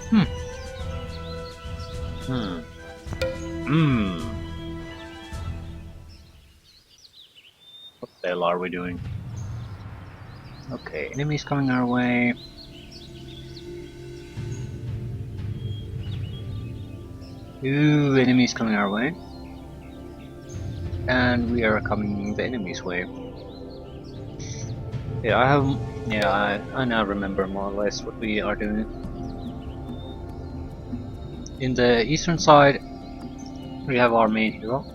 Hmm. Hmm. Hmm. What the hell are we doing? Okay, enemies coming our way. Ooh, enemies coming our way. And we are coming the enemy's way. Yeah, I have. Yeah, I now remember more or less what we are doing. In the eastern side, we have our main hero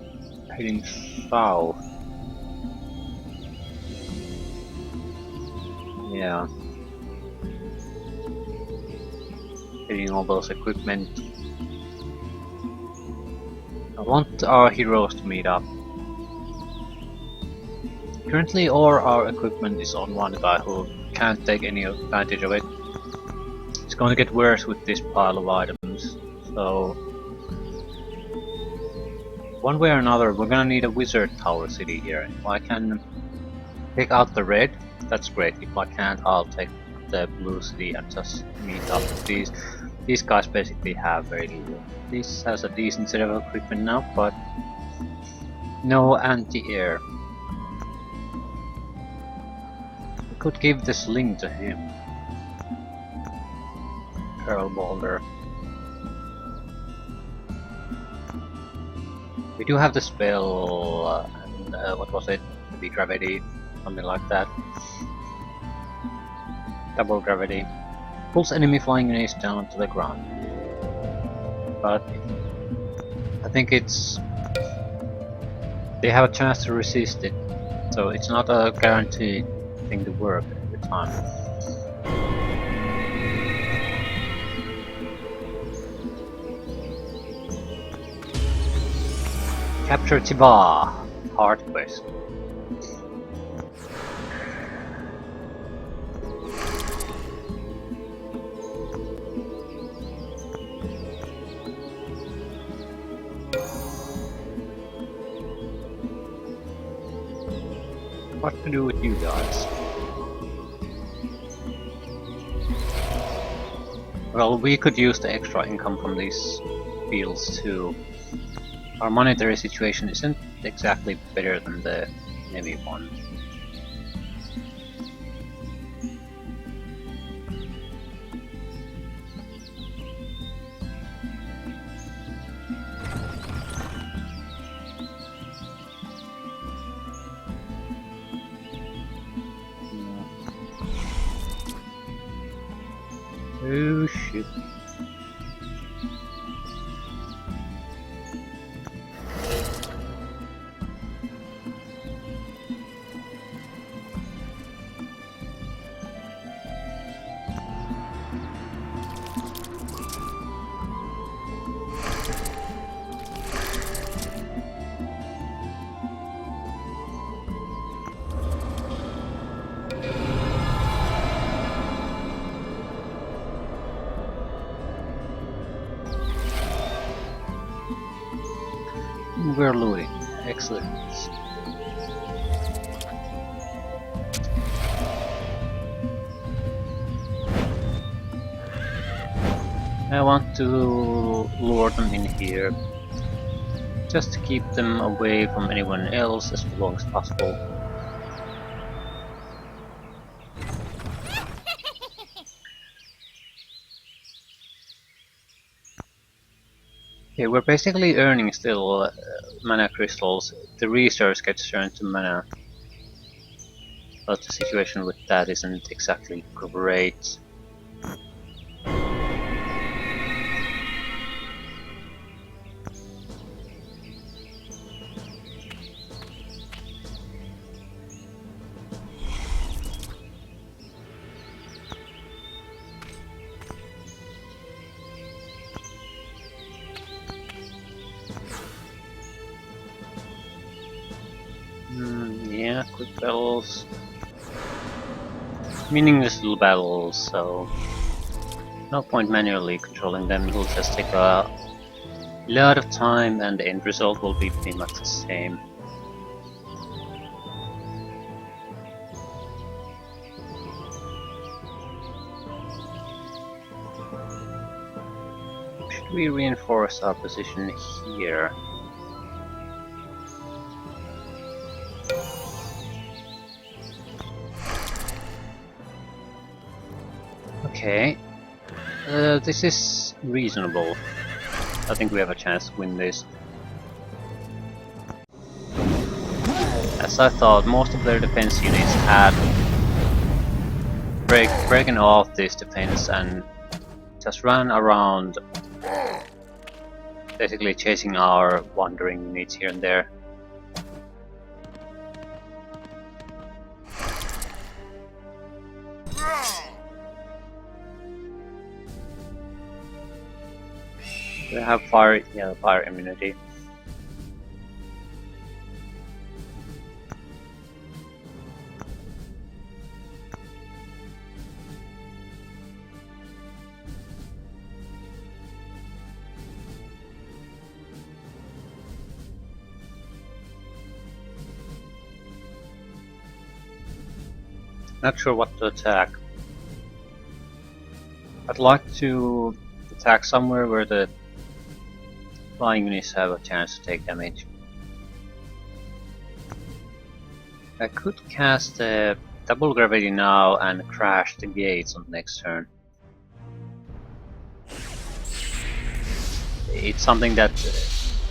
heading south. Yeah, getting all those equipment. I want our heroes to meet up. Currently, all our equipment is on one guy who can't take any advantage of it. It's going to get worse with this pile of items. So, one way or another, we're gonna need a wizard tower city here. If I can take out the red, that's great. If I can't, I'll take the blue city and just meet up with these. These guys basically have very little. This has a decent set of equipment now, but no anti-air. We could give the sling to him. Pearl Boulder. We do have the spell, and what was it? Maybe gravity, something like that. Double gravity. Pulls enemy flying enemies down to the ground. But I think it's... they have a chance to resist it. So it's not a guaranteed thing to work every time. Capture Tiba! Hard quest. What to do with you guys? Well, we could use the extra income from these fields too. Our monetary situation isn't exactly better than the Navy one. Oh shit. We're looting. Excellent. I want to lure them in here, just to keep them away from anyone else as long as possible. Okay, we're basically earning still mana crystals. The resource gets turned to mana, but the situation with that isn't exactly great. Yeah, quick battles. Meaningless little battles, so no point manually controlling them. It'll just take a lot of time and the end result will be pretty much the same. we reinforce our position here? Okay, this is reasonable. I think we have a chance to win this. As I thought, most of their defense units had breaking off this defense and just ran around, basically chasing our wandering units here and there. They have fire immunity. Not sure what to attack. I'd like to attack somewhere where the flying units have a chance to take damage. I could cast the double gravity now and crash the gates on the next turn. It's something that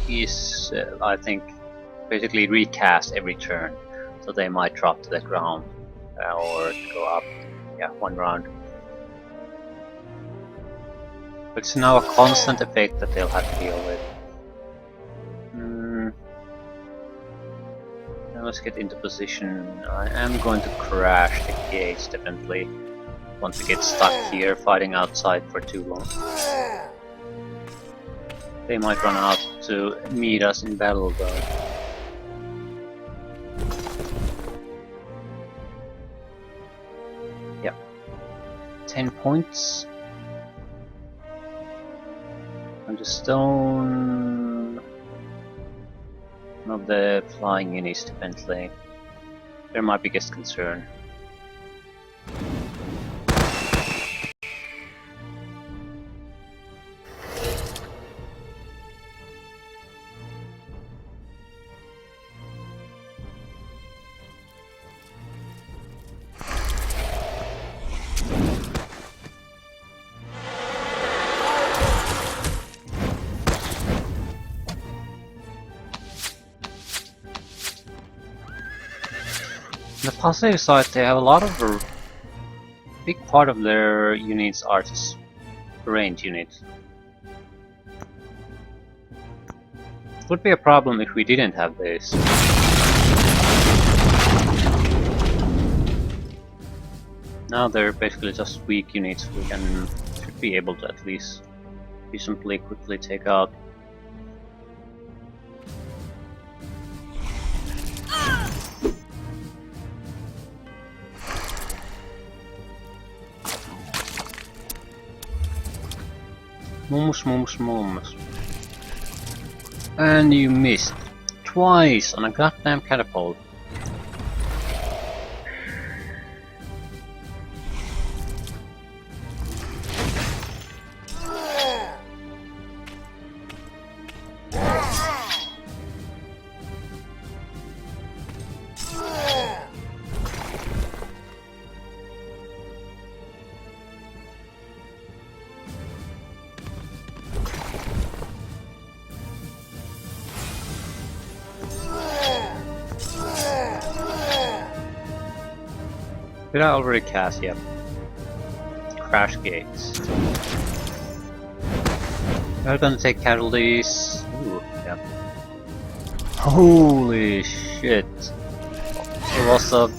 is, I think, basically recast every turn, so they might drop to the ground or go up, yeah, one round. But it's now a constant effect that they'll have to deal with. Now let's get into position. I am going to crash the gates, definitely. Want to get stuck here fighting outside for too long. They might run out to meet us in battle though. Yep. 10 points. And the stone of the flying units, definitely. They're my biggest concern. On the positive side, they have a lot of big part of their units are just range units. It would be a problem if we didn't have this. Now they're basically just weak units we should be able to at least reasonably quickly take out. Mums. And you missed. Twice on a goddamn catapult. Did I already cast? Yep. Crash gates. We're gonna take casualties. Ooh, yeah. Holy shit. There was a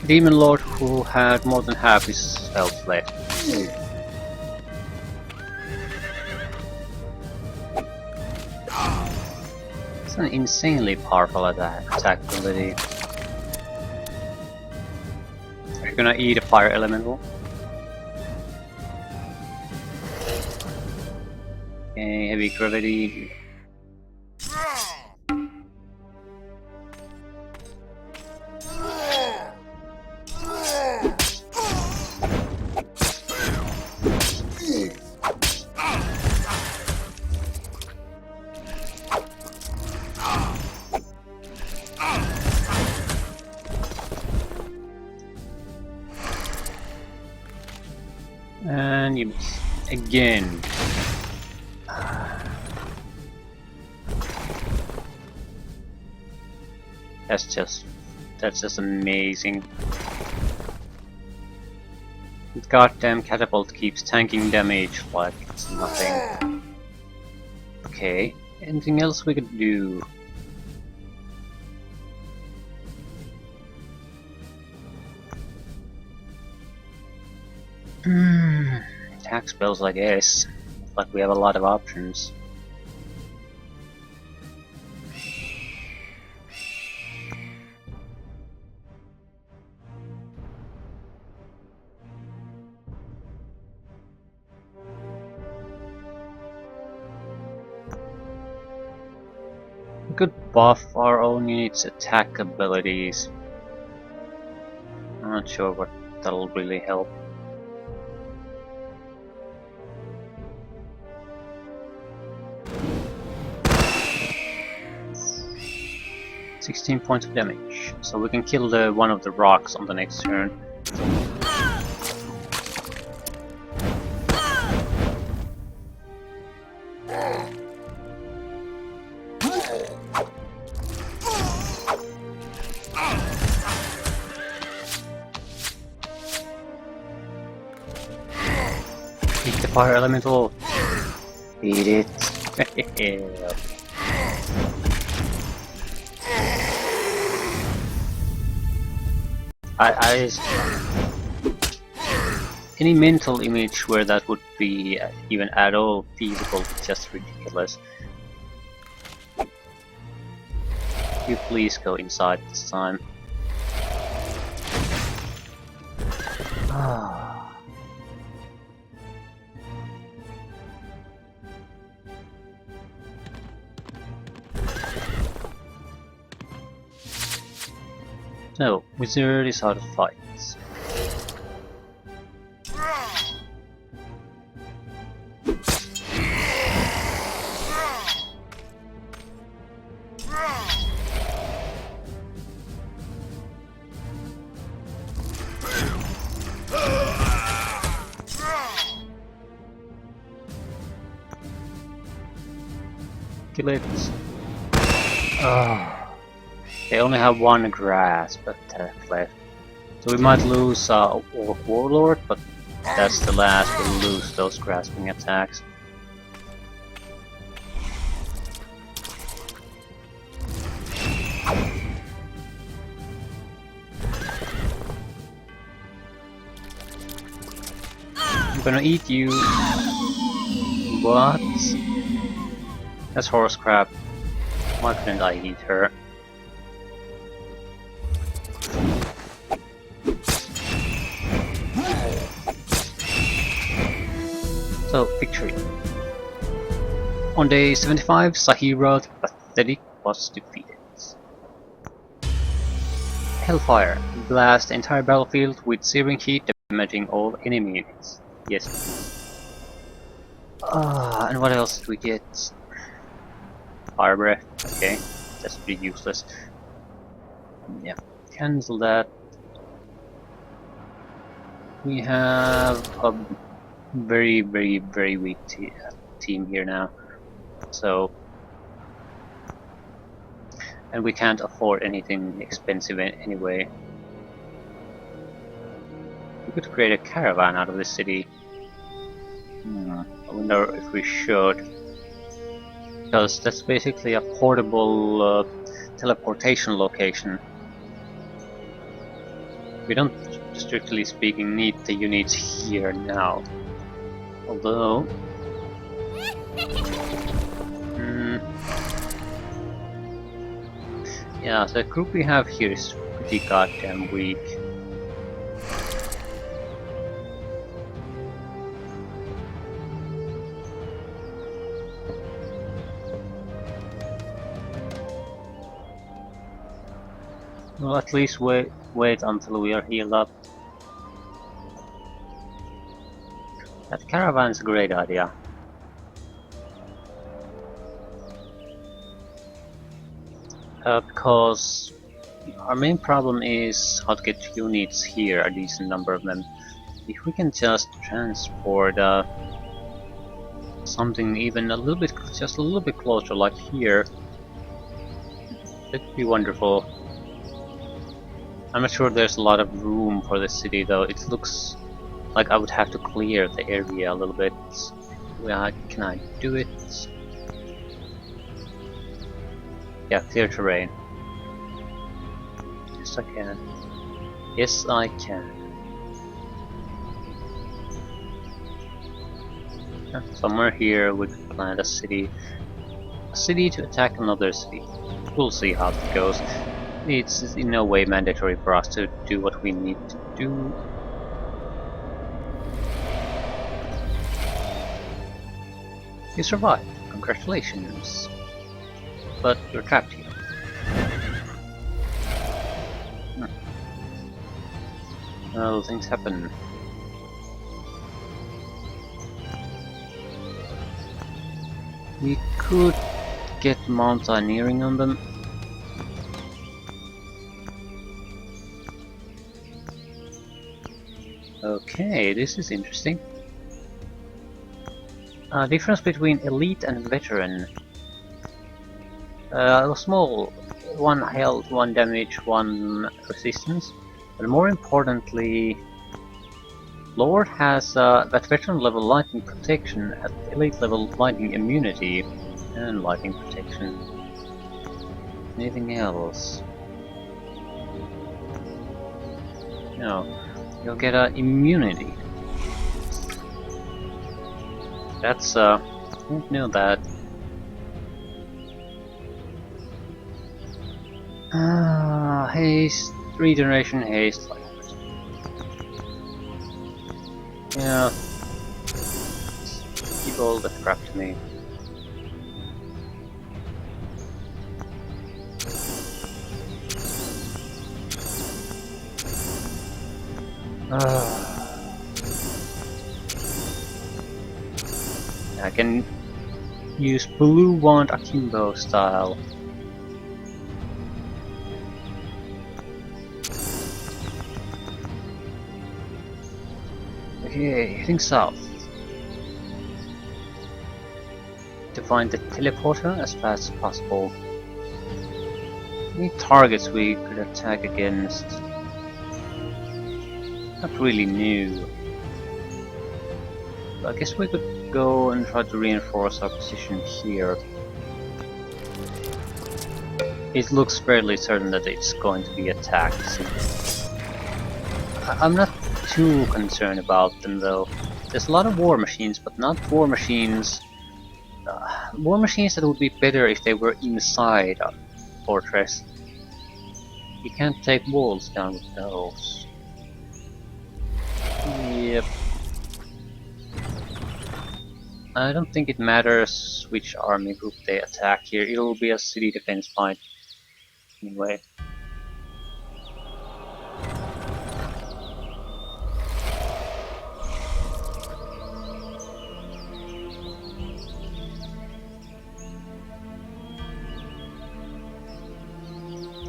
demon lord who had more than half his health left. It's an insanely powerful attack ability. Gonna eat a fire elemental. Okay, heavy gravity. And you miss. Again. That's just amazing. The goddamn catapult keeps tanking damage like it's nothing. Okay, anything else we could do? Attack spells, I guess. Like we have a lot of options. We could buff our own units' attack abilities. I'm not sure what that'll really help. "16 points of damage, so we can kill one of the rocks on the next turn. Eat the fire elemental. Eat it. Any mental image where that would be even at all feasible is just ridiculous. You please go inside this time. So, wizard is out of fights. Kill it. They only have one grasp attack left. So we might lose Orc Warlord, but that's the last. We'll lose those grasping attacks. I'm gonna eat you. What? That's horse crap. Why couldn't I eat her? So, victory. On day 75, Sahira the Pathetic was defeated. Hellfire. Blast the entire battlefield with searing heat, damaging all enemy units. Yes. And what else did we get? Fire breath. Okay, that's pretty useless. Yeah, cancel that. We have a very weak team here now. So, and we can't afford anything expensive anyway. We could create a caravan out of this city. I wonder if we should. Because that's basically a portable teleportation location. We don't, strictly speaking, need the units here now. Although... yeah, the group we have here is pretty goddamn weak. Well, at least wait until we are healed up. That caravan is a great idea. Because our main problem is how to get units here, a decent number of them. If we can just transport something even a little bit, just a little bit closer, like here, that'd be wonderful. I'm not sure there's a lot of room for the city though. It looks like I would have to clear the area a little bit. Well, can I do it? Yeah, clear terrain. Yes, I can. Yes, I can. Yeah, somewhere here we could plant a city. A city to attack another city. We'll see how it goes. It's in no way mandatory for us to do what we need to do. You survived. Congratulations. But you're trapped here. Well, things happen. We could get mountaineering on them. Okay, this is interesting. Difference between elite and veteran. Small. One health, one damage, one resistance. But more importantly, Lord has that veteran level lightning protection at elite level lightning immunity and lightning protection. Anything else? No. You'll get immunity. That's I didn't know that. Haste, regeneration, haste. Yeah. Keep all the crap to me. I can use blue wand akimbo style. Okay, heading south. To find the teleporter as fast as possible. Any targets we could attack against? Not really new. But I guess we could go and try to reinforce our position here. It looks fairly certain that it's going to be attacked. I'm not too concerned about them though. There's a lot of war machines, but not war machines. War machines that would be better if they were inside a fortress. You can't take walls down with those. Yep. I don't think it matters which army group they attack here. It'll be a city defense fight anyway.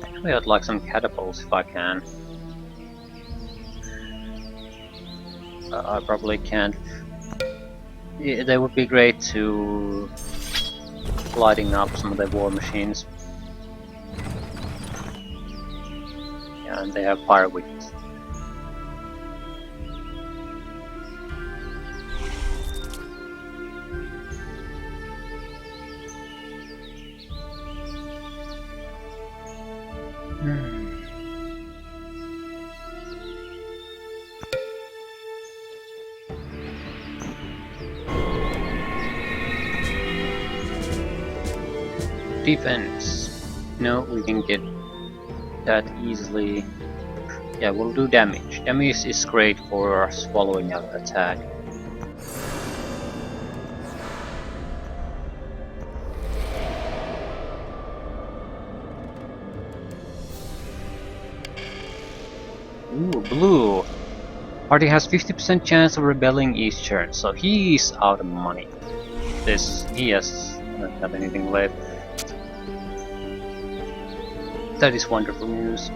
Actually, I'd like some catapults if I can. I probably can't. Yeah, they would be great to lighting up some of the war machines. Yeah, and they have fire weakness. Defense. No, we can get that easily. Yeah, we'll do damage. Damage is great for swallowing an attack. Ooh, blue. Party has 50% chance of rebelling each turn, so he's out of money. He doesn't have anything left. That is wonderful news.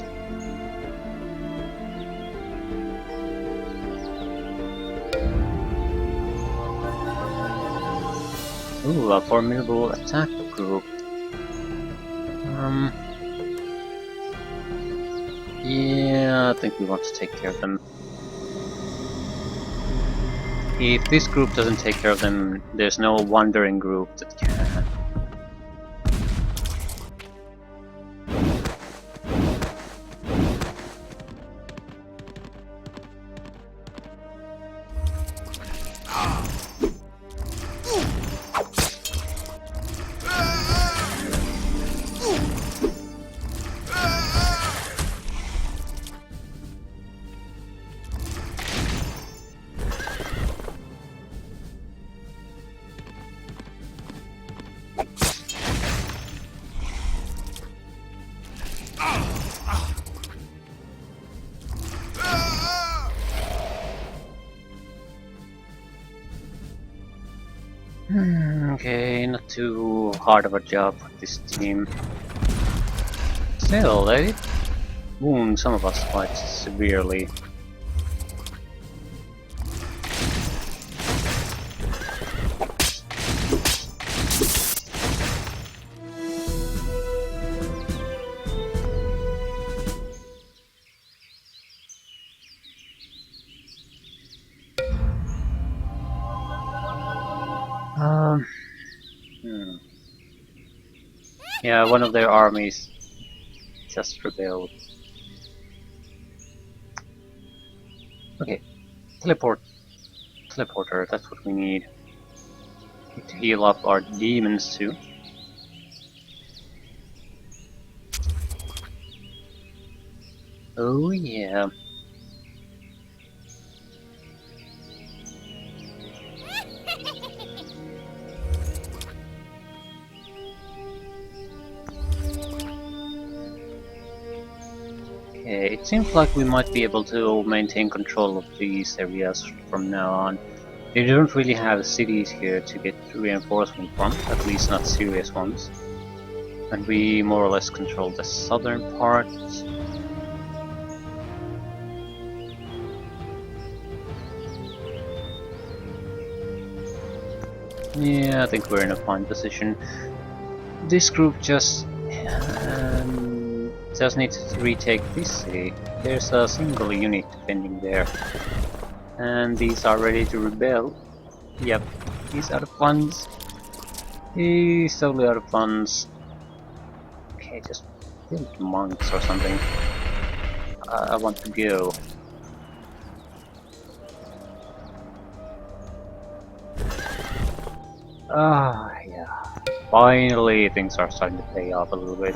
Ooh, a formidable attack group. Yeah, I think we want to take care of them. If this group doesn't take care of them, there's no wandering group that can. Okay, not too hard of a job for this team. Still, they did wound some of us quite severely. Hmm. Yeah, one of their armies just rebelled. Okay, teleporter, that's what we need. Need to heal up our demons too. Oh yeah. Okay, it seems like we might be able to maintain control of these areas from now on. They don't really have cities here to get reinforcement from, at least not serious ones. And we more or less control the southern part. Yeah, I think we're in a fine position. This group just needs to retake this city. There's a single unit defending there. And these are ready to rebel. Yep, he's out of funds. He's totally out of funds. Okay, just build monks or something. I want to go. Ah, yeah. Finally, things are starting to pay off a little bit.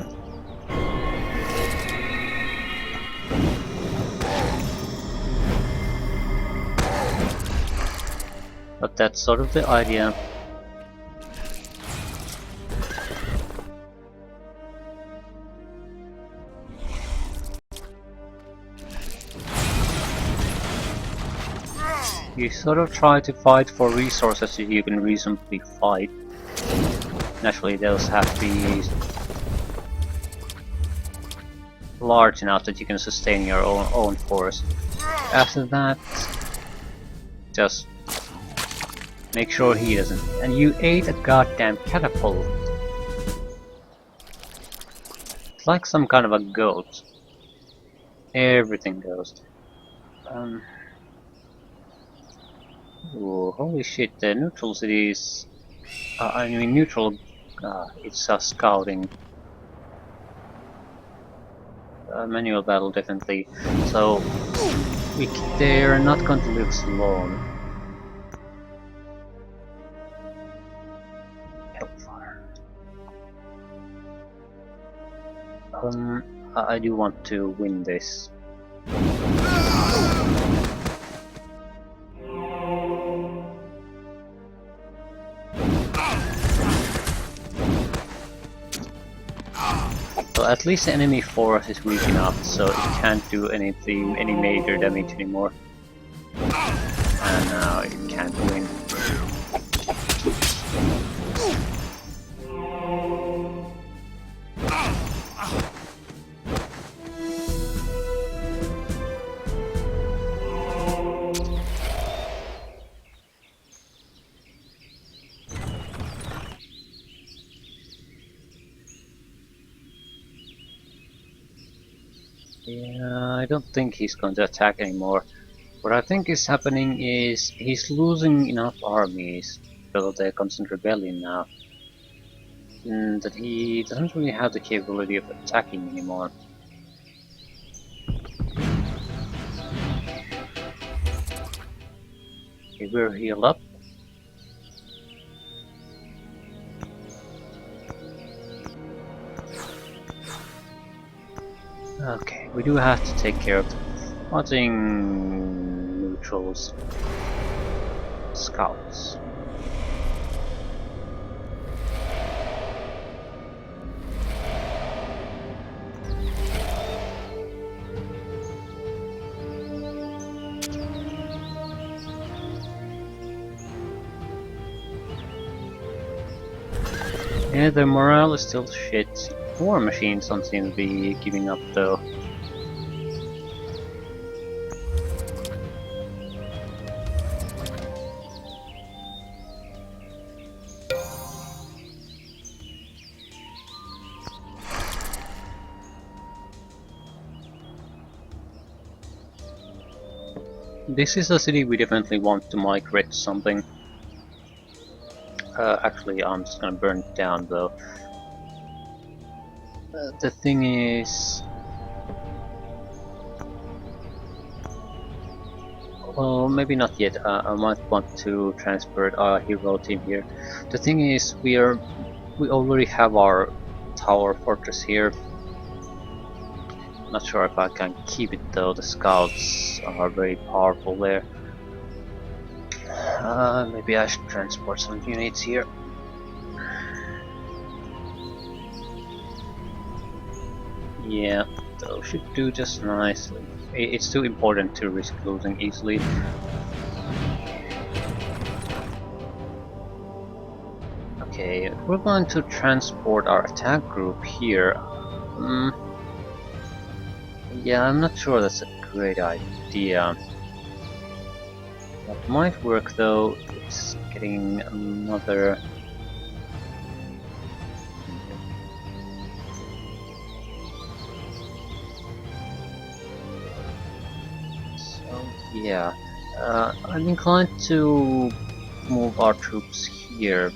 But that's sort of the idea. You sort of try to fight for resources that you can reasonably fight. Naturally, those have to be large enough that you can sustain your own force. After that, just make sure he doesn't. And you ate a goddamn catapult. It's like some kind of a goat. Everything goes. Ooh, holy shit, the neutral cities. I mean, neutral. It's scouting. Manual battle, definitely. So, they're not going to lose alone. Hellfire. I do want to win this. Well, at least the enemy force is weak enough, so it can't do any major damage anymore. And now it can't win. Yeah, I don't think he's going to attack anymore. What I think is happening is he's losing enough armies because of the constant rebellion now, that he doesn't really have the capability of attacking anymore. Okay, we're healed up. Okay, we do have to take care of the fighting neutrals scouts. Yeah, their morale is still shit. War machines don't seem to be giving up though. This is a city we definitely want to migrate to something. Actually, I'm just gonna burn it down though. The thing is... Well, maybe not yet. I might want to transfer our hero team here. The thing is, we already have our tower fortress here. Not sure if I can keep it though. The scouts are very powerful there. Maybe I should transport some units here. Yeah, those should do just nicely. It's too important to risk losing easily. Okay, we're going to transport our attack group here. Yeah, I'm not sure that's a great idea. What might work though is getting another... So, yeah, I'm inclined to move our troops here,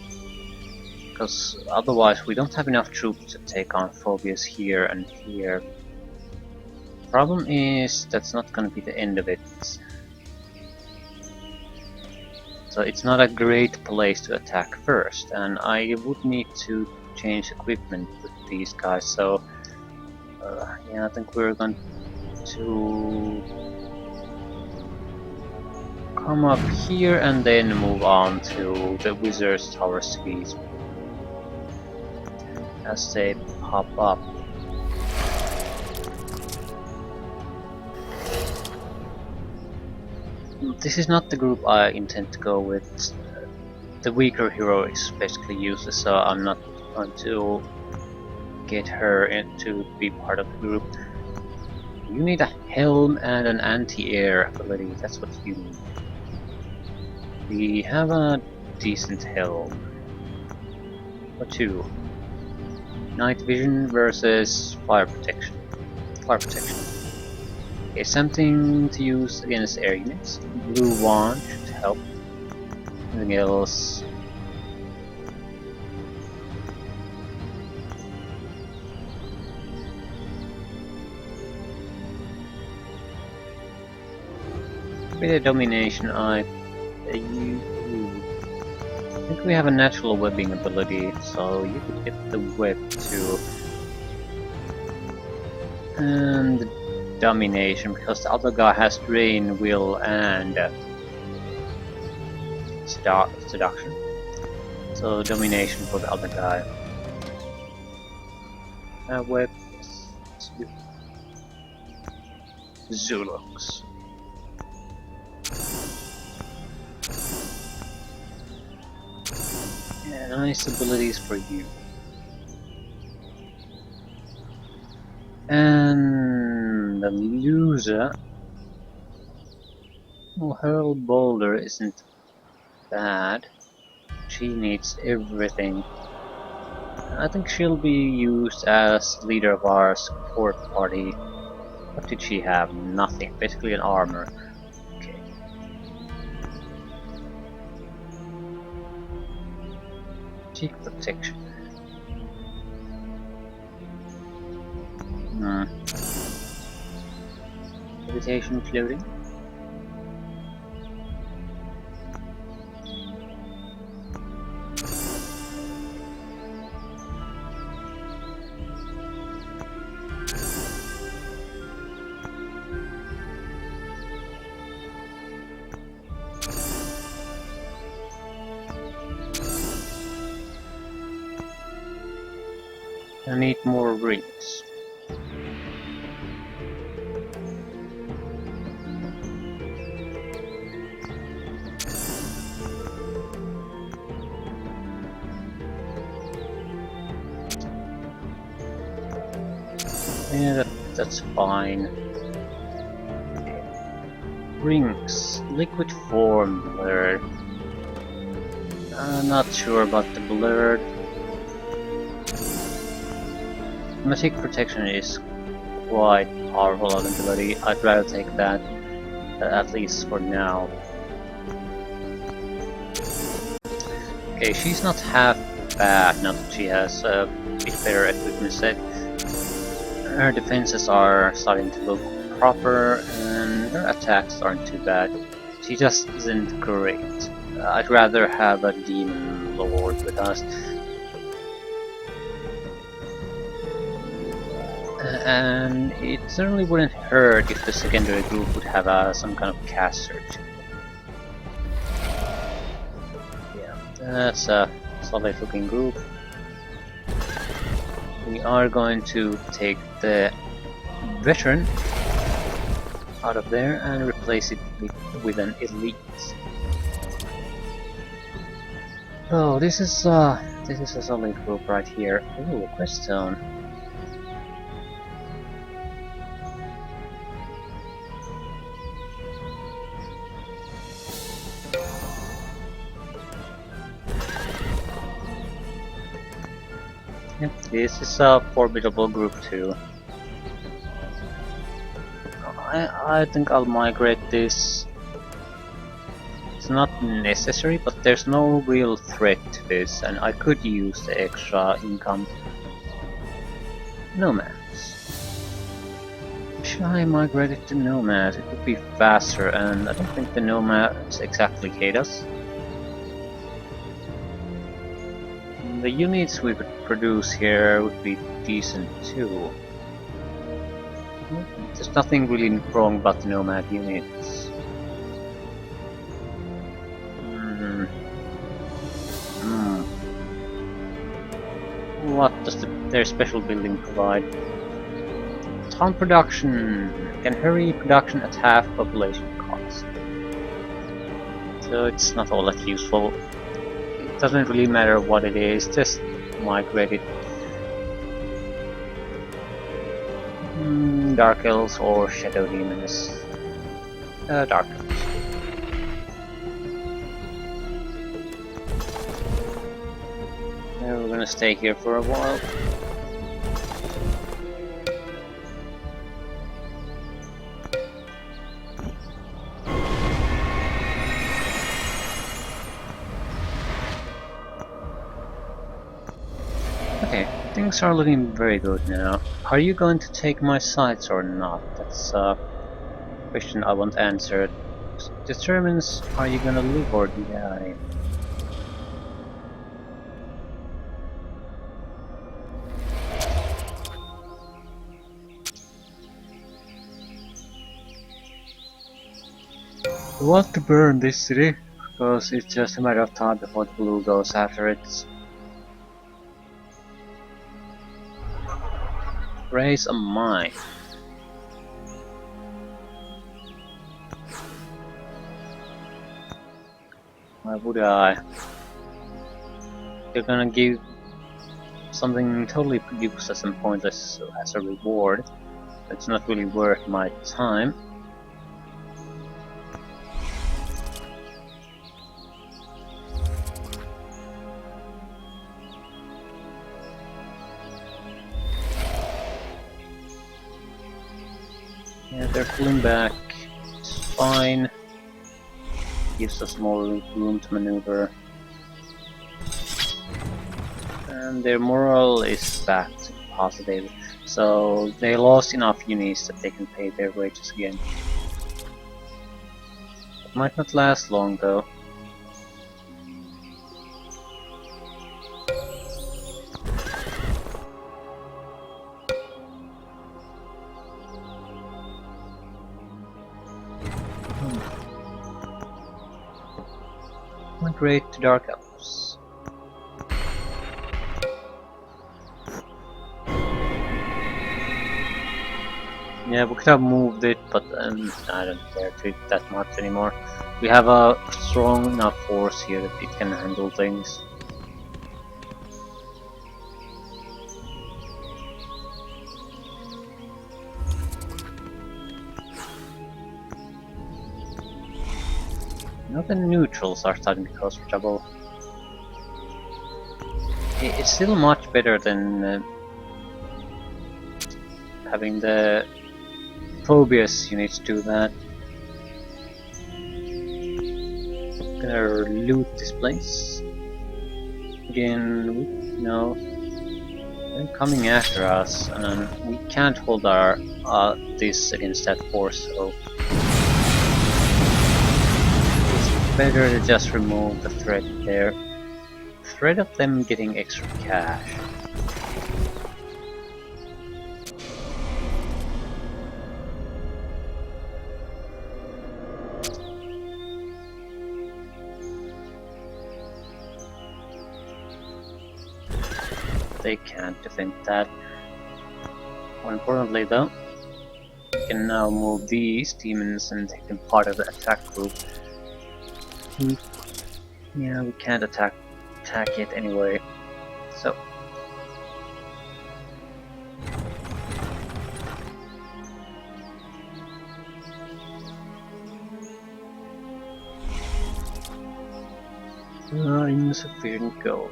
because otherwise we don't have enough troops to take on Phobias here and here. Problem is, that's not gonna be the end of it. So it's not a great place to attack first, and I would need to change equipment with these guys, so yeah, I think we're going to come up here and then move on to the Wizard's Tower cities as they pop up. This is not the group I intend to go with. The weaker hero is basically useless, so I'm not going to get her to be part of the group. You need a helm and an anti-air ability, that's what you need. We have a decent helm. Or two. Night vision versus fire protection. Fire protection. Okay, something to use against air units. Blue wand should help. Anything else? With a domination, I think we have a natural webbing ability, so you could get the web too. And domination, because the other guy has drain, will, and seduction. So domination for the other guy. Web, Zulux. Yeah, nice abilities for you. And the loser. Well, her boulder isn't bad. She needs everything. I think she'll be used as leader of our support party. What did she have? Nothing. Basically an armor. Okay. Cheek protection. Levitation floating. I need more rings. Yeah, that's fine. Rings. Liquid form blurred. I'm not sure about the blurred. Magic protection is quite powerful ability. I'd rather take that, at least for now. Okay, she's not half bad now that she has a bit better equipment set. Her defenses are starting to look proper, and her attacks aren't too bad. She just isn't great. I'd rather have a demon lord with us. And it certainly wouldn't hurt if the secondary group would have some kind of cast search. Yeah, that's a solid looking group. We are going to take the veteran out of there and replace it with an elite. Oh, this is a solid group right here. Ooh, a quest zone. Yep, this is a formidable group too. I think I'll migrate this. It's not necessary, but there's no real threat to this, and I could use the extra income. Nomads. Should I migrate it to nomads? It would be faster, and I don't think the nomads exactly hate us. The units we could produce here would be decent too. There's nothing really wrong about the nomad units. What does their special building provide? Town production can hurry production at half population cost. So it's not all that useful. It doesn't really matter what it is, just migrate it. Dark Elves or Shadow Demons. Dark Elves. We're gonna stay here for a while. Okay, things are looking very good now. Are you going to take my sites or not? That's a question I want answered. Determines are you gonna live or die. I want to burn this city, because it's just a matter of time before the blue goes after it. Raise a mine. Why would I? They're gonna give something totally useless and pointless as a reward. It's not really worth my time. they're pulling back. It's fine. Gives us more room to maneuver. And their morale is back to positive. So they lost enough units that they can pay their wages again. It might not last long though. Migrate to Dark Elves. Yeah, we could have moved it, but I don't care to it that much anymore. We have a strong enough force here that it can handle things. Now the neutrals are starting to cause trouble. It's still much better than having the Phobias units do that. Gonna loot this place. Again, no. They're coming after us, and we can't hold our this against that force, so it's better to just remove the threat there. Threat of them getting extra cash. They can't defend that. More importantly though, we can now move these demons and take them part of the attack group. Yeah, we can't attack it anyway. So insufficient gold.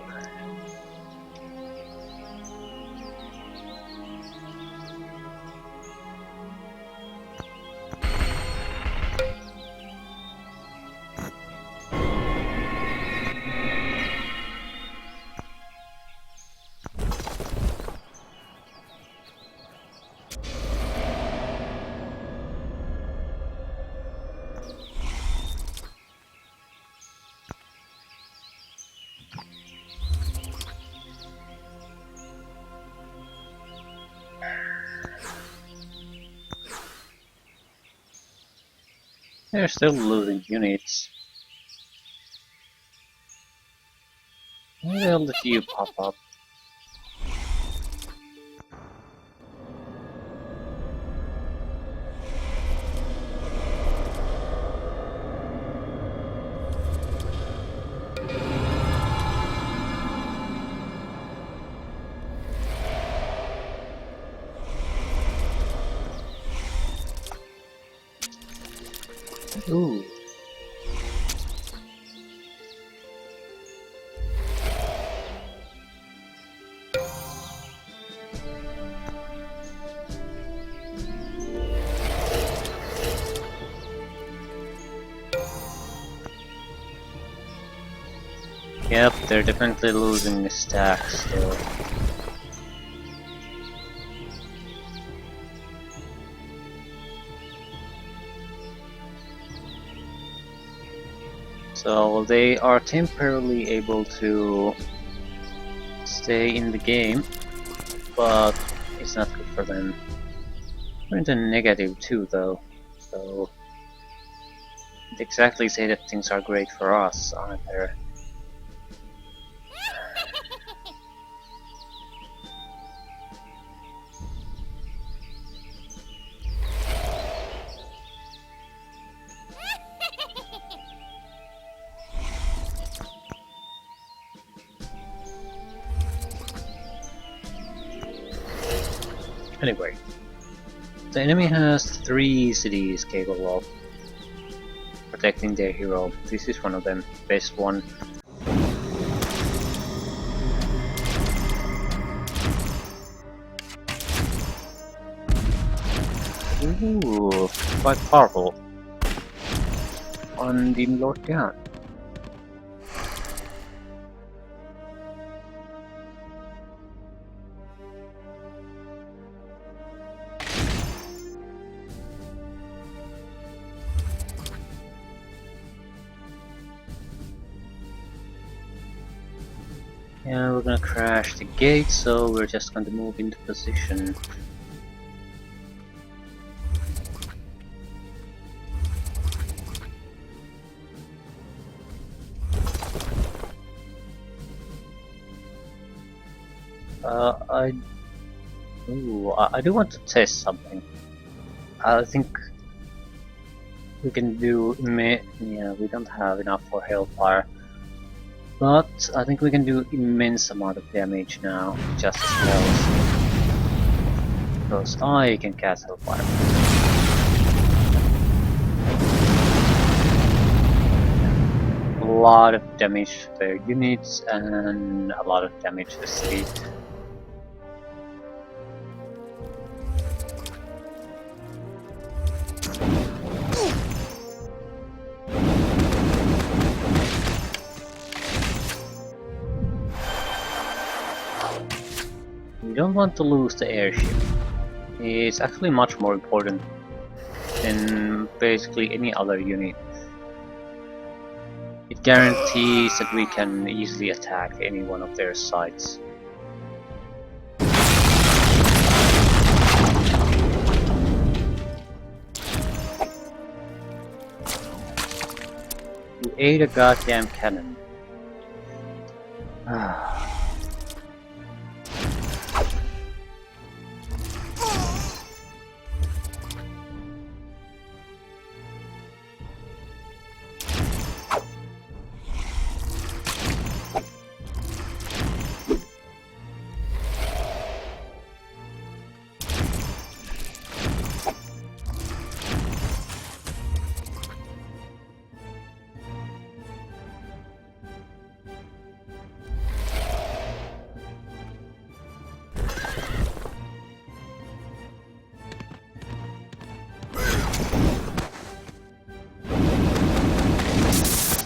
They're still losing units. Maybe I'll let you pop up. Ooh. Yep, they're definitely losing the stacks still. So they are temporarily able to stay in the game, but it's not good for them. We're in the negative too though, so can't exactly say that things are great for us either. Anyway, the enemy has 3 cities capable of protecting their hero. This is one of them, best one. Ooh. quite powerful on Demon Lord down. Yeah, we're gonna crash the gate, so we're just going to move into position. I do want to test something. I think we can do. Yeah, we don't have enough for Hellfire. But I think we can do immense amount of damage now, just as well. Because I can cast Hellfire. A lot of damage to their units and a lot of damage to the city. You don't want to lose the airship. It's actually much more important than basically any other unit. It guarantees that we can easily attack any one of their sites. You ate a goddamn cannon.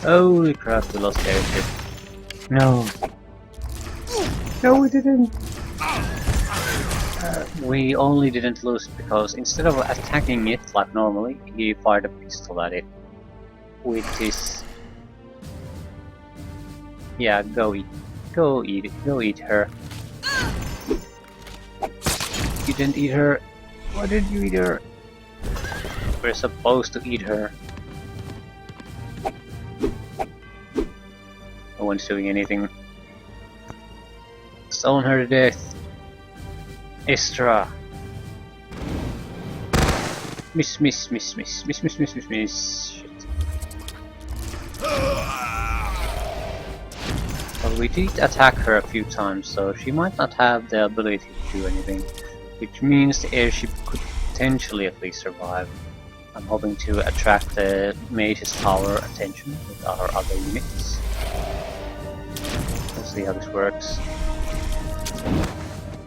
Holy crap, we lost the airship. No. No, we didn't. We only didn't lose it because instead of attacking it like normally, he fired a pistol at it. With his... Yeah, go eat her. You didn't eat her. Why did you eat her? We're supposed to eat her. No one's doing anything. Stone her to death. Istra. Miss. Shit. Well, we did attack her a few times, so she might not have the ability to do anything. Which means the airship could potentially at least survive. I'm hoping to attract the Mage's Tower attention with our other units. Let's see how this works.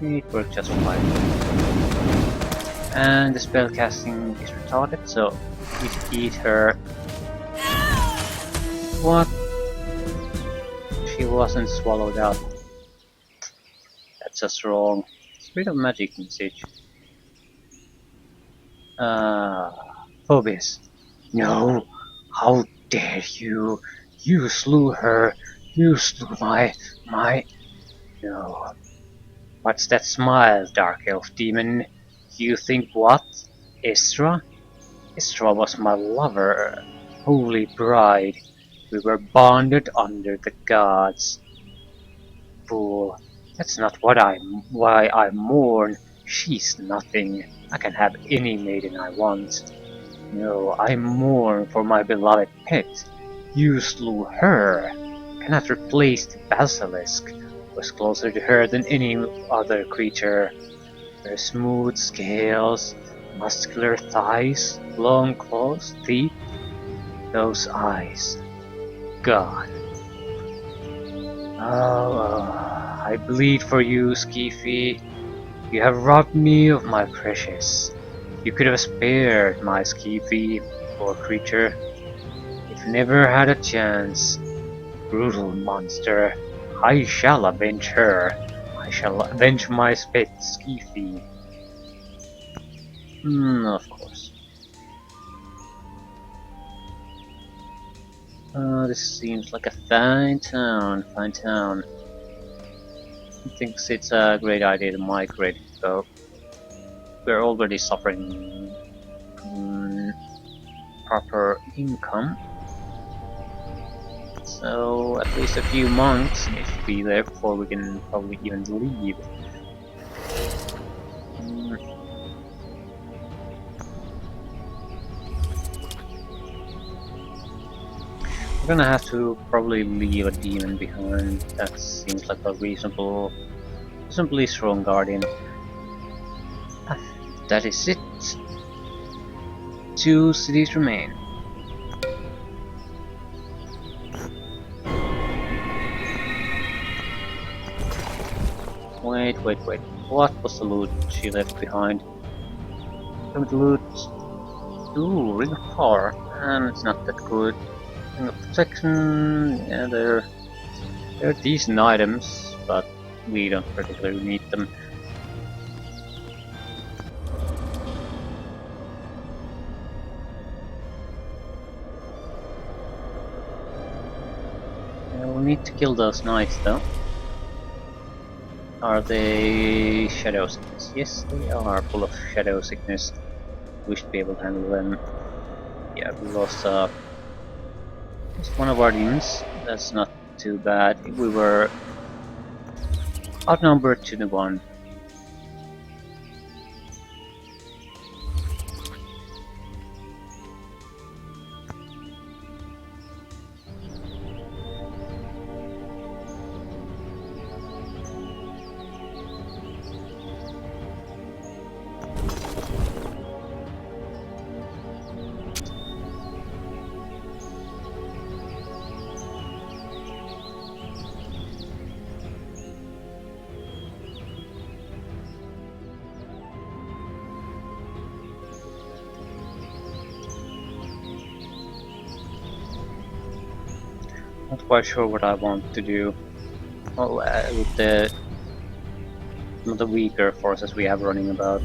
It worked just fine. And the spell casting is retarded, so we eat her. What? She wasn't swallowed up. That's just wrong. Spirit of magic message. Phobian. No! How dare you! You slew her! You slew my... No. What's that smile, Dark Elf Demon? You think what? Istra? Istra was my lover, holy bride. We were bonded under the gods. Fool. That's not why I mourn. She's nothing. I can have any maiden I want. No, I mourn for my beloved pet. You slew her. Cannot replace the basilisk. Was closer to her than any other creature. Her smooth scales, muscular thighs, long claws, teeth, those eyes. God. I bleed for you, Skeefy. You have robbed me of my precious. You could have spared my Skiffy, poor creature. If never had a chance. Brutal monster. I shall avenge her. I shall avenge my pet Skiffy. Of course. This seems like a fine town, fine town. He thinks it's a great idea to migrate, though. We're already suffering proper income. So at least a few months needs to be there before we can probably even leave. We're gonna have to probably leave a demon behind. That seems like a reasonably strong guardian. That is it. 2 cities remain. Wait. What was the loot she left behind? Some loot. Ooh, ring of power. And it's not that good. Ring of protection. Yeah, they're decent items, but we don't particularly need them. We'll need to kill those knights though. Are they shadow sickness? Yes, they are full of shadow sickness. We should be able to handle them. Yeah, we lost just one of our demons. That's not too bad. We were outnumbered 2-1. Not quite sure what I want to do. Well, with the weaker forces we have running about.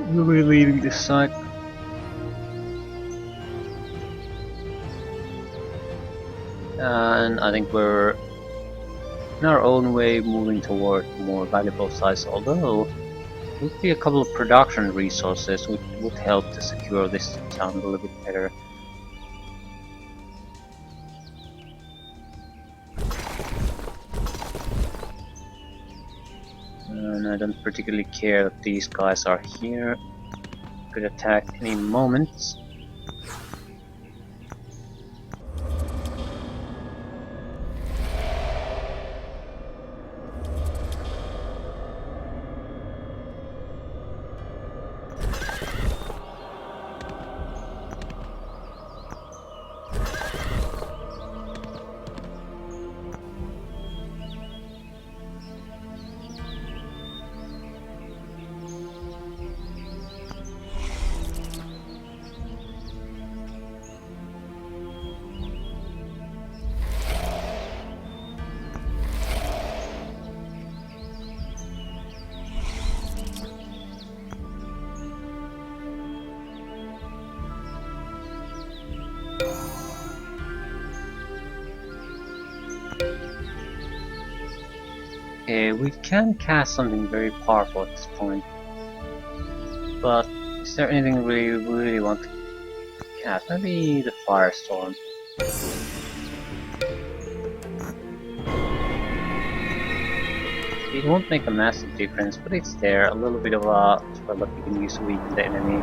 We're leaving this side. And I think we're in our own way moving toward more valuable sites, although would be a couple of production resources which would help to secure this town a little bit better. And I don't particularly care that these guys are here. Could attack any moment. We can cast something very powerful at this point, but is there anything we really want to cast? Maybe the Firestorm. It won't make a massive difference, but it's there, a little bit of a spell that we can use to weaken the enemy.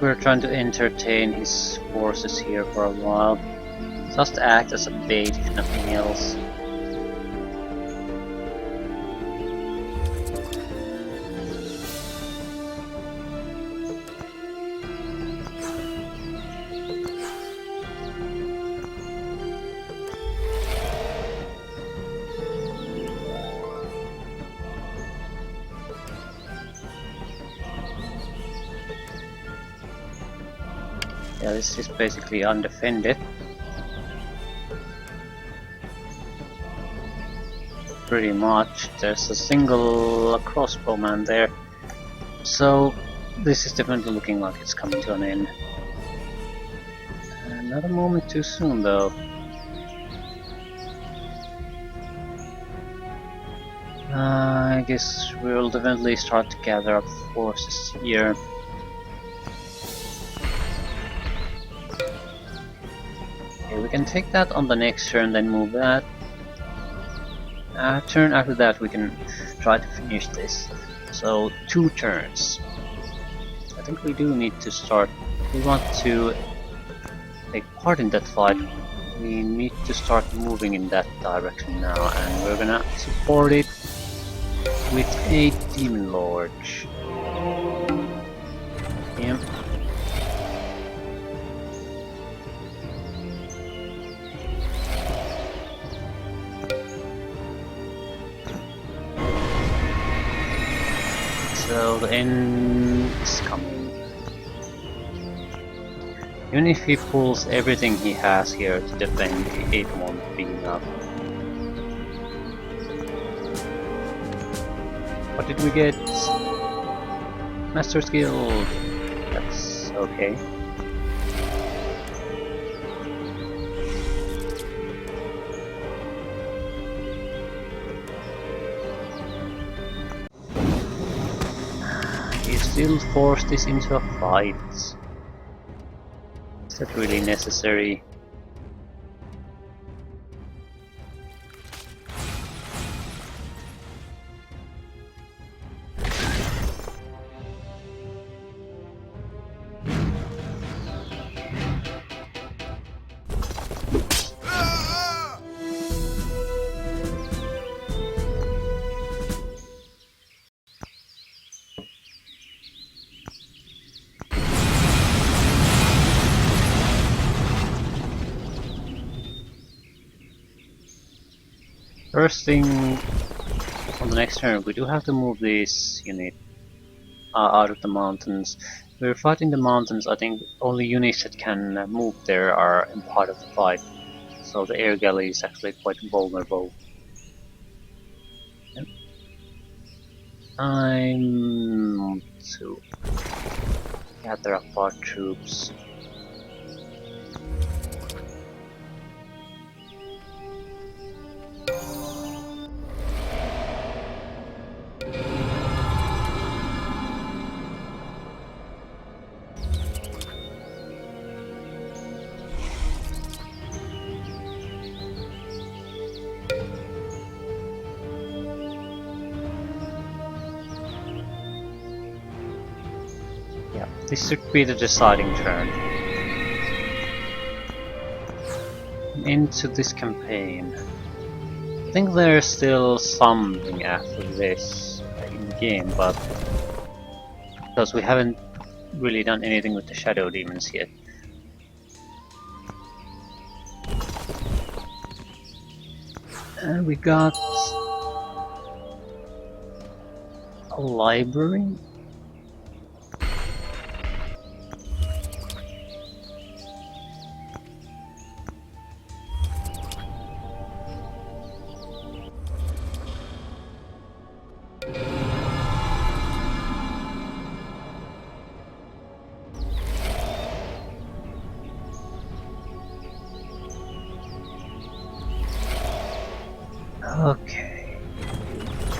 we're trying to entertain his forces here for a while. Just act as a bait, if nothing else. Yeah, this is basically undefended. Pretty much. There's a single crossbowman there. So this is definitely looking like it's coming to an end. Not a moment too soon though. I guess we'll definitely start to gather up forces here. Okay, we can take that on the next turn, then move that. Turn after that we can try to finish this. So 2 turns. I think we do need to start. If we want to take part in that fight, we need to start moving in that direction now, and we're gonna support it with a Demon Lord. Yeah. So the end is coming. Even if he pulls everything he has here to defend, it won't be enough. What did we get? Master skill. That's okay. You still force this into a fight. Is that really necessary? First thing, on the next turn, we do have to move this unit out of the mountains. We're fighting the mountains. I think only units that can move there are in part of the fight, so the air galley is actually quite vulnerable. Yep. Time to gather up our troops. Yeah, this should be the deciding turn. Into this campaign. I think there's still something after this in the game, but because we haven't really done anything with the shadow demons yet. And we got a library. Okay,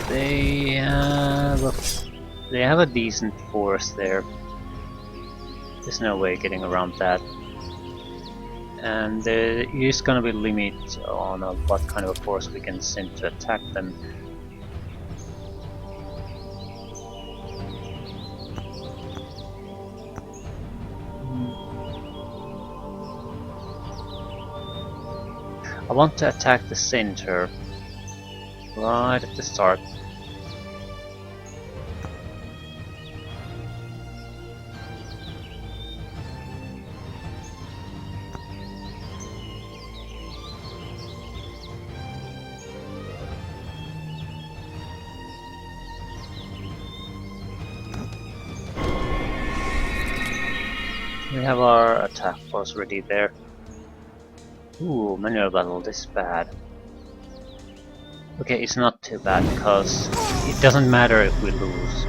they have a decent force there. There's no way getting around that, and there is gonna be limits on what kind of a force we can send to attack them. I want to attack the center right at the start. We have our attack force ready there. Ooh, manual battle, this is bad. Okay, it's not too bad because it doesn't matter if we lose.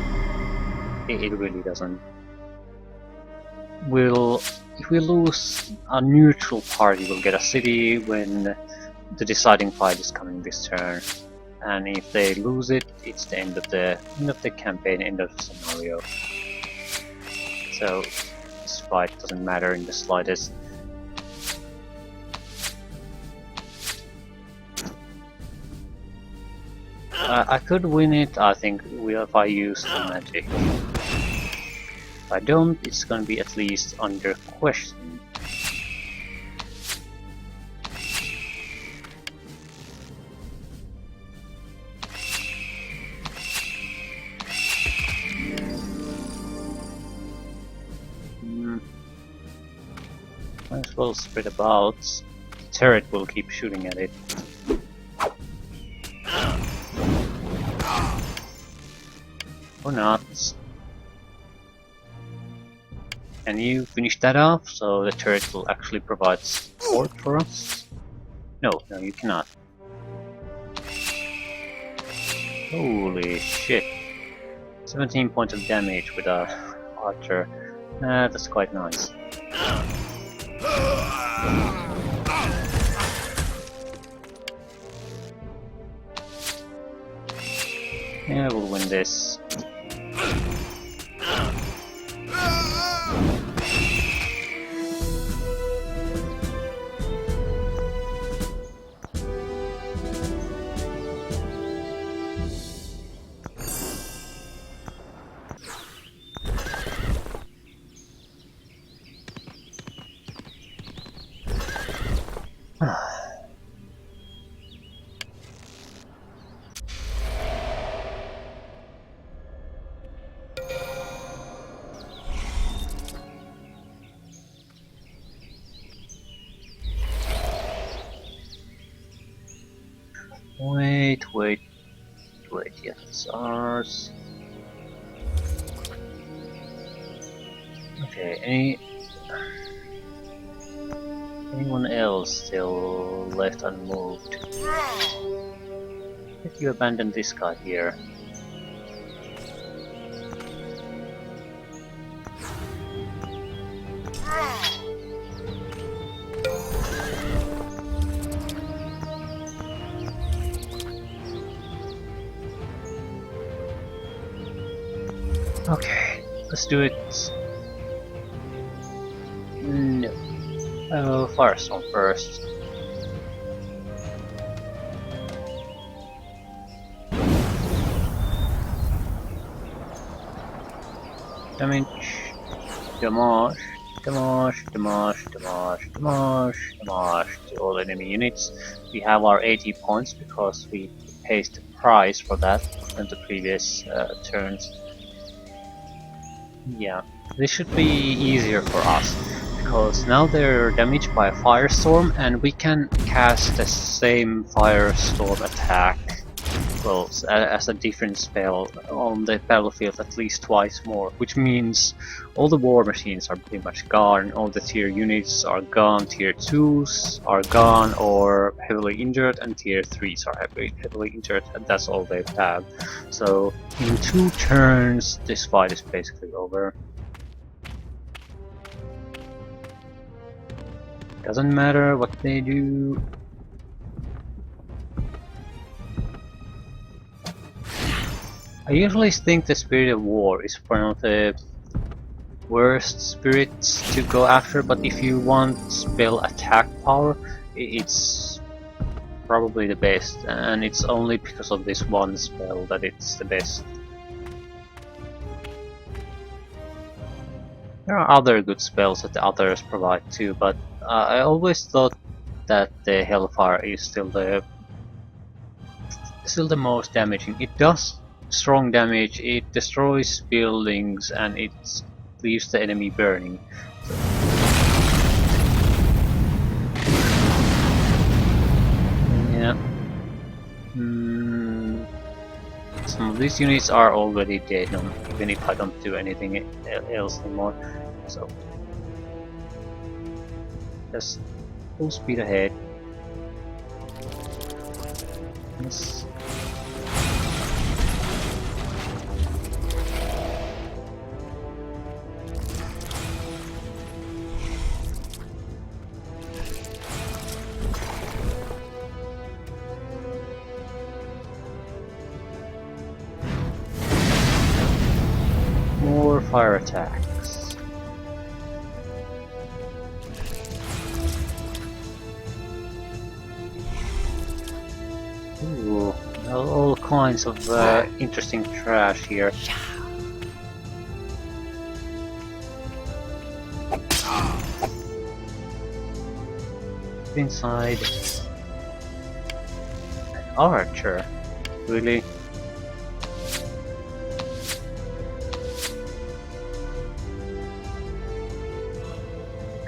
It really doesn't. If we lose, a neutral party will get a city when the deciding fight is coming this turn. And if they lose it, it's the end of the campaign, end of the scenario. So this fight doesn't matter in the slightest. I could win it, I think, if I use the magic. If I don't, it's gonna be at least under question. Might as well spread about. The turret will keep shooting at it. Or not. Can you finish that off so the turret will actually provide support for us? No, you cannot. Holy shit. 17 points of damage with a archer. That's quite nice. Yeah, we'll win this. Wait, yes, it's ours. Okay, anyone else still left unmoved? If you abandon this guy here. Okay, let's do it. No. Firestorm first. Damage. Damage. Damage. Damage. Damage. Damage. Damage to all enemy units. We have our 80 points because we paid the price for that in the previous turns. Yeah, this should be easier for us, because now they're damaged by a firestorm and we can cast the same firestorm attack, well, as a different spell on the battlefield at least twice more, which means all the war machines are pretty much gone, all the tier units are gone, tier 2s are gone or heavily injured, and tier 3s are heavily injured, and that's all they have. So in 2 turns this fight is basically over. Doesn't matter what they do. I usually think the Spirit of War is one of the worst spirits to go after, but if you want spell attack power, it's probably the best, and it's only because of this one spell that it's the best. There are other good spells that the others provide too, but I always thought that the Hellfire is still the most damaging. It does strong damage, it destroys buildings, and it leaves the enemy burning. So, yeah. Some of these units are already dead, even if I don't do anything else anymore. So just full speed ahead. Yes. More fire attacks. Ooh, all kinds of interesting trash here. Inside. An archer? Really?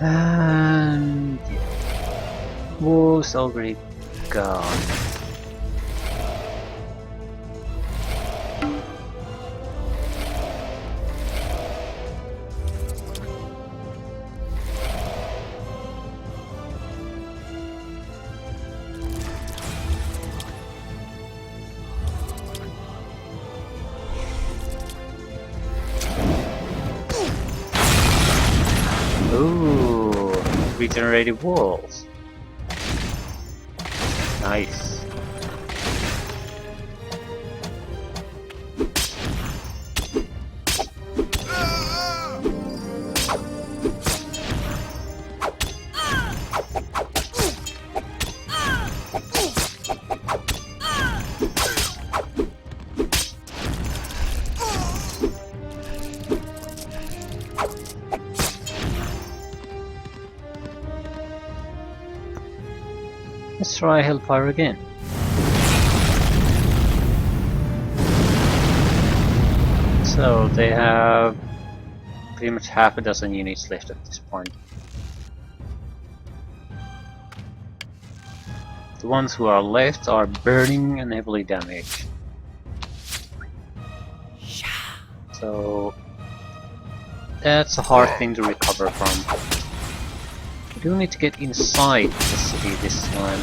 And yeah. Wolves already gone. Ooh, regenerated walls. Nice. Let's try Hellfire again. So they have pretty much half a dozen units left at this point. The ones who are left are burning and heavily damaged. So that's a hard thing to recover from. We do need to get inside the city this time.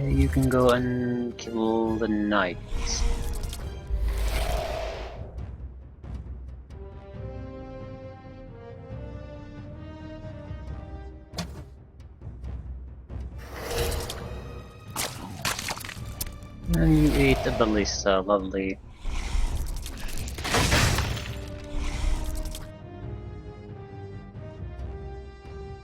You can go and kill the knights. And you ate a ballista, lovely.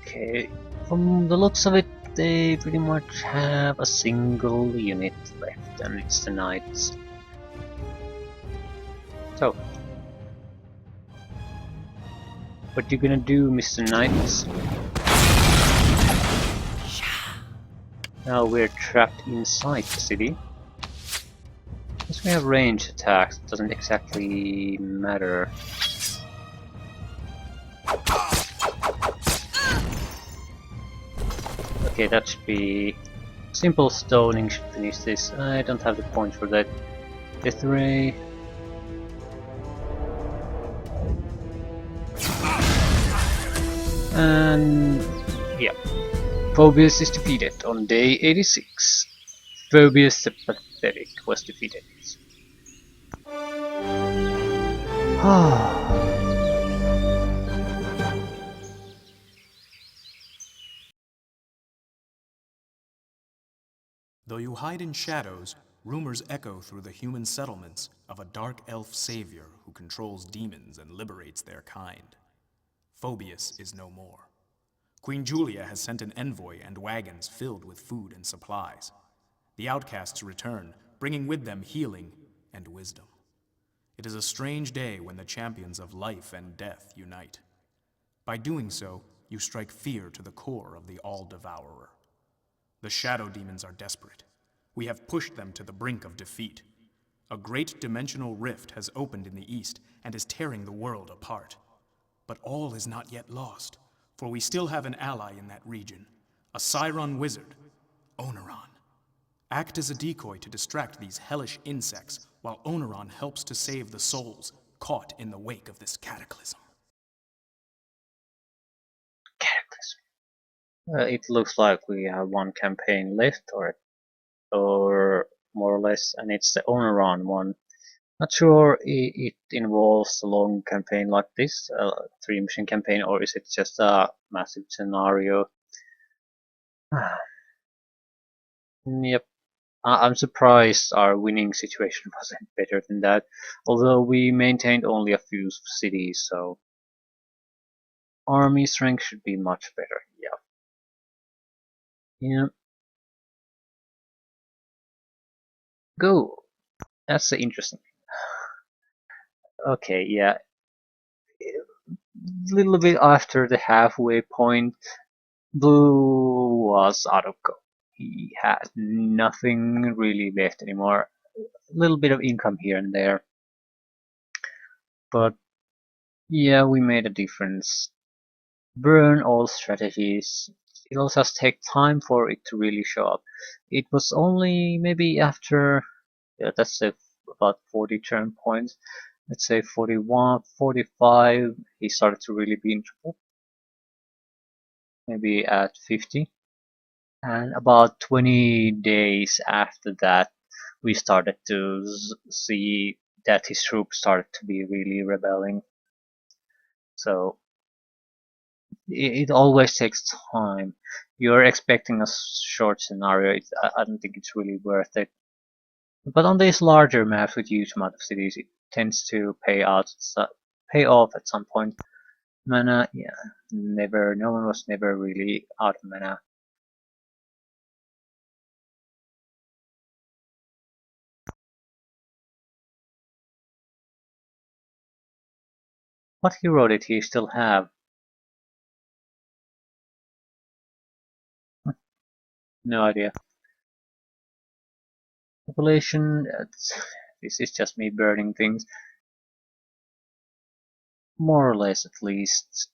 Okay, from the looks of it, they pretty much have a single unit left, and it's the knights. So, what you gonna do, Mr. Knights? Now we're trapped inside the city. Since we have range attacks, it doesn't exactly matter. Okay, that should be simple stoning should finish this. I don't have the point for that. Death ray. And yeah, Phobius is defeated on day 86. Phobius the Pathetic was defeated. Though you hide in shadows, rumors echo through the human settlements of a dark elf savior who controls demons and liberates their kind. Phobius is no more. Queen Julia has sent an envoy and wagons filled with food and supplies. The outcasts return, bringing with them healing and wisdom. It is a strange day when the champions of life and death unite. By doing so, you strike fear to the core of the All-Devourer. The shadow demons are desperate. We have pushed them to the brink of defeat. A great dimensional rift has opened in the east and is tearing the world apart. But all is not yet lost, for we still have an ally in that region, a Siron wizard, Oneron. Act as a decoy to distract these hellish insects, while Oneron helps to save the souls caught in the wake of this cataclysm. It looks like we have one campaign left, or more or less, and it's the Oneron one. Not sure it involves a long campaign like this, a 3 mission campaign, or is it just a massive scenario? Yep, I'm surprised our winning situation wasn't better than that, although we maintained only a few cities, so army strength should be much better. Yeah, yeah, go. That's the interesting. Okay, yeah, a little bit after the halfway point, Blue was out of go. He had nothing really left anymore. A little bit of income here and there, but yeah, we made a difference. Burn all strategies. It also has take time for it to really show up. It was only maybe after, yeah, that's about 40 turn points. Let's say 41, 45, he started to really be in trouble. Maybe at 50. And about 20 days after that, we started to see that his troops started to be really rebelling. So it always takes time. You're expecting a short scenario. I don't think it's really worth it. But on these larger maps with huge amount of cities, it tends to pay off at some point. Mana, yeah, never. No one was never really out of mana. What hero did he still have? No idea. Population. This is just me burning things. More or less, at least.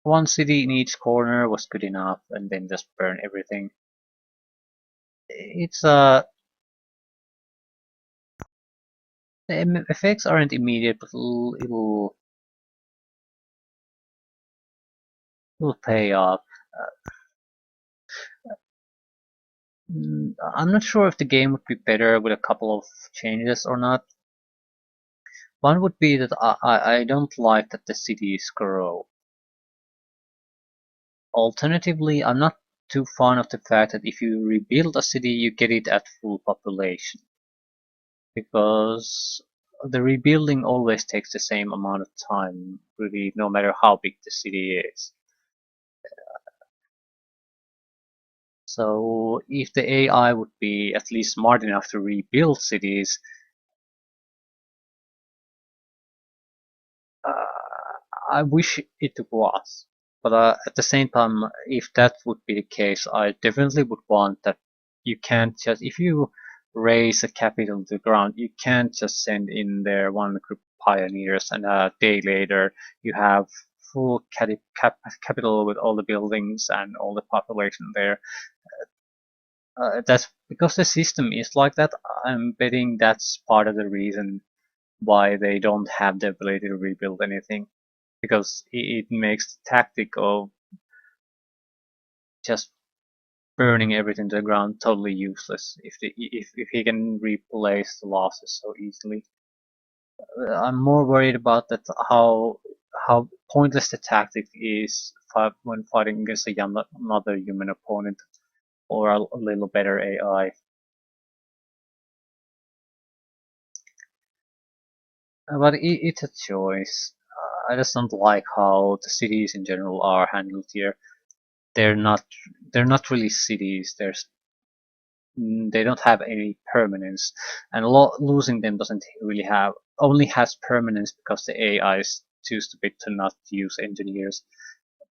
One city in each corner was good enough, and then just burn everything. It's the effects aren't immediate, but it'll pay off. I'm not sure if the game would be better with a couple of changes or not. One would be that I don't like that the cities grow. Alternatively, I'm not too fond of the fact that if you rebuild a city, you get it at full population. Because the rebuilding always takes the same amount of time, really, no matter how big the city is. So if the AI would be at least smart enough to rebuild cities, I wish it was. But at the same time, if that would be the case, I definitely would want that you can't just, if you raise a capital to the ground, you can't just send in there one group pioneers and a day later you have full capital with all the buildings and all the population there. That's because the system is like that. I'm betting that's part of the reason why they don't have the ability to rebuild anything, because it makes the tactic of just burning everything to the ground totally useless if he can replace the losses so easily. I'm more worried about that how pointless the tactic is when fighting against another human opponent or a little better AI. But it's a choice. I just don't like how the cities in general are handled here. They're not they're not really cities. They don't have any permanence, and losing them doesn't really have only has permanence because the AI is too stupid to not use engineers.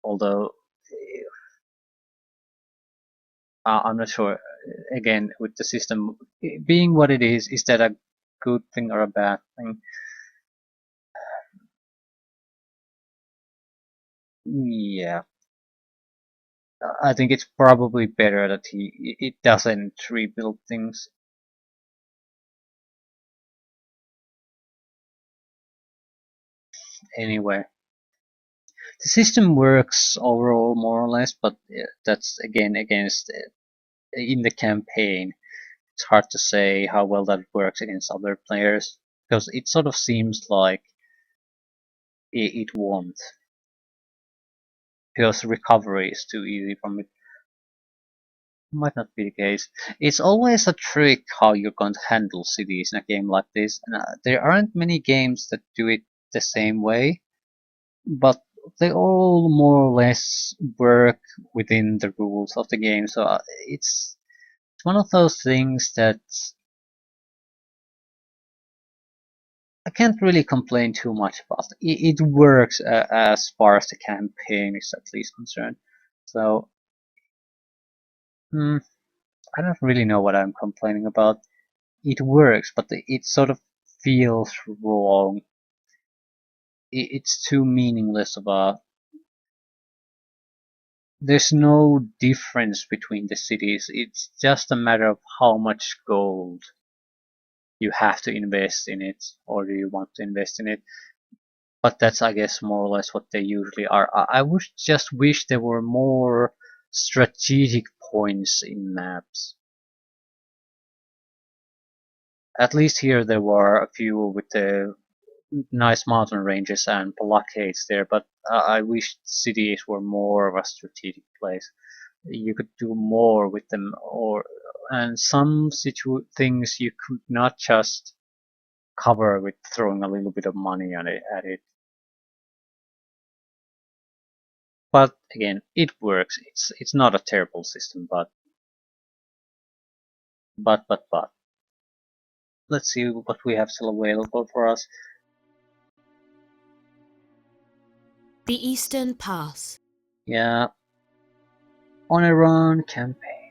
Although I'm not sure. Again, with the system being what it is that a good thing or a bad thing? Yeah, I think it's probably better that it doesn't rebuild things anyway. The system works overall more or less, but that's again against in the campaign. It's hard to say how well that works against other players because it sort of seems like it won't because recovery is too easy from it. Might not be the case. It's always a trick how you're going to handle cities in a game like this, and there aren't many games that do it the same way, but they all more or less work within the rules of the game. So it's one of those things that I can't really complain too much about. It works as far as the campaign is at least concerned. So hmm, I don't really know what I'm complaining about. It works, but it sort of feels wrong. It's too meaningless of a. There's no difference between the cities. It's just a matter of how much gold you have to invest in it, or do you want to invest in it. But that's, I guess, more or less what they usually are. I would just wish there were more strategic points in maps. At least here there were a few with the nice mountain ranges and blockades there, but I wish cities were more of a strategic place. You could do more with them, or and some things you could not just cover with throwing a little bit of money on it at it. But again, it works. It's not a terrible system, but let's see what we have still available for us. The Eastern Pass. Yeah, on a run campaign.